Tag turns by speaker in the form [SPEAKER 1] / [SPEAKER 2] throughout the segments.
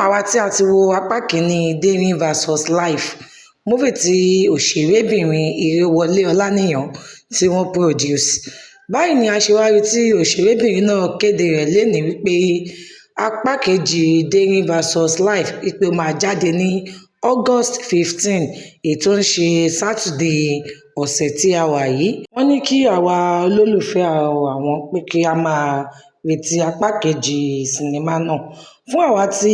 [SPEAKER 1] àwa tí a ti wo apá kìíní Dẹ́rìn vs Life, múfì tí òṣèrébìnrin Ìrèwọlé Ọláníyan tí wọ́n produce, báyìí ni a ṣe wá rí tí òṣèrébìnrin náà kéde rẹ̀ lénìí wípé apá kejì Dẹ́rìn vs Life wípé ó máa jáde ní August 15, èyí tó ń ṣe Saturday ọ̀sẹ̀ tí a wà yìí. Wọ́n ní kí àwa olólùfẹ́ àwọn pé kí a máa retí apá kejì sinimá náà. Fún àwa tí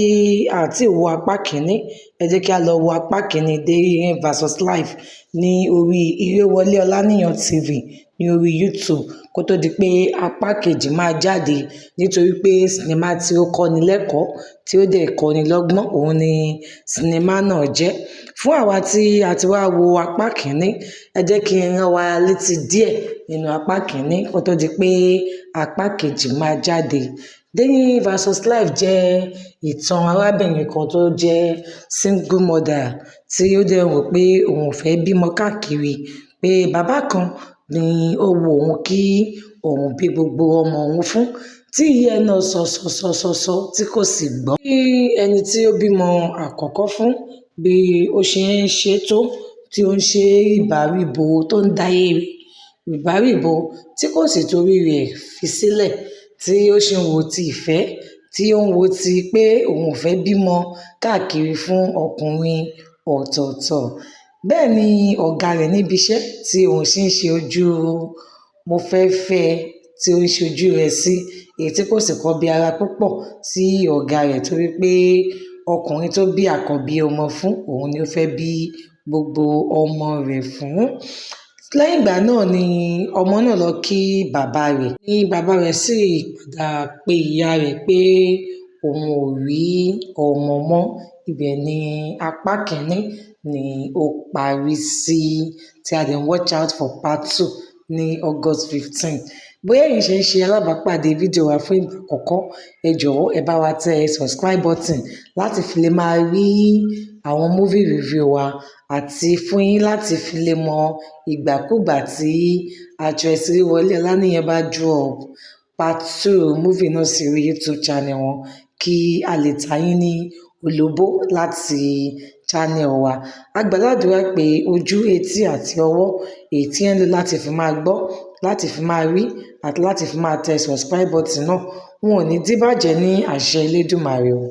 [SPEAKER 1] a ti wo apá kìíní, ẹ jẹ́ kí a lọ wo apá kìíní Dẹ́rìn vs Life ní orí Ìrèwọlé Ọláníyan TV ní orí YouTube kó tó di pé apá kejì máa jáde, nítorí pé sinimá tí ó kọ́ni lẹ́kọ̀ọ́ tí ó dẹ̀ kọ́ni lọ́gbọ́n òun ni sinimá náà jẹ́. Fún àwa tí a ti wá wo apá kìíní, ẹ jẹ́ kí n rán wa létí díẹ̀ nínú apá kìíní kó tó di pé apá kejì máa jáde. Dẹ́rìn vs Life jẹ́ ìtàn arábìnrin kan tó jẹ́ single mother tí ó dẹ̀ rò pé òun ò fẹ́ bímọ káàkiri, pé bàbá kan ni ó wo òun kí òun bí gbogbo ọmọ òun fún, tí ìyá náà sọ tí kò sì gbọ́. Bí ẹni tí ó bímọ àkọ́kọ́ fún bí ó ṣe ń ṣe tó, tí ó ń ṣe ìbáríbo tó ń dáyé ìbáríbo tí kò sì torí rẹ̀ fi sílẹ̀, tí ó ṣe ń wo ti ìfẹ́, tí ó ń wo ti pé òun ò fẹ́ bímọ káàkiri fún ọkùnrin ọ̀tọ̀ọ̀tọ̀. Bẹ́ẹ̀ ni ọ̀gá rẹ̀ níbi iṣẹ́ tí òun sì ń ṣe ojú mo fẹ́ fẹ́ tí ó ń ṣe ojú rẹ̀ sí, èyí tí kò sì kọbi ara púpọ̀ sí ọ̀gá rẹ̀ torí pé ọkùnrin tó bí àkọ́bí ọmọ fún òun ni ó fẹ́ bí gbogbo ọmọ rẹ̀ fún. Lẹ́yìn ìgbà náà ni ọmọ náà lọ kí bàbá rẹ̀, ní bàbá rẹ̀ sì padà pe ìyá rẹ̀ pé òun ò rí ọmọ mọ́. Ibẹ̀ ni apá kìíní ni ó parí sí, tí a dẹ̀ ń watch out for part 2 ní August 15. Bóyá ẹ̀yin ṣe ń ṣe alábàápàdé fídíò wa fún ìgbà àkọ́kọ́, ẹ jọ̀wọ́ ẹ bá wa tẹ subscribe button láti fi lè máa rí àwọn movie review wa, àti fún yín láti fi lè mọ ìgbàkúgbà tí actress Ìrèwọlé Ọláníyan bá drop part 2 movie náà sí orí YouTube channel wọn, kí a lè ta yín ní olóbó láti channel wa. A gbàládùra pé ojú, etí àti ọwọ́ èyí tí ẹ ń lò láti fi máa gbọ́, láti fi máa rí àti láti fi máa tẹ subscribe button náà, wọn ò ní díbàjẹ́ ní àṣẹ Elédùmarè o.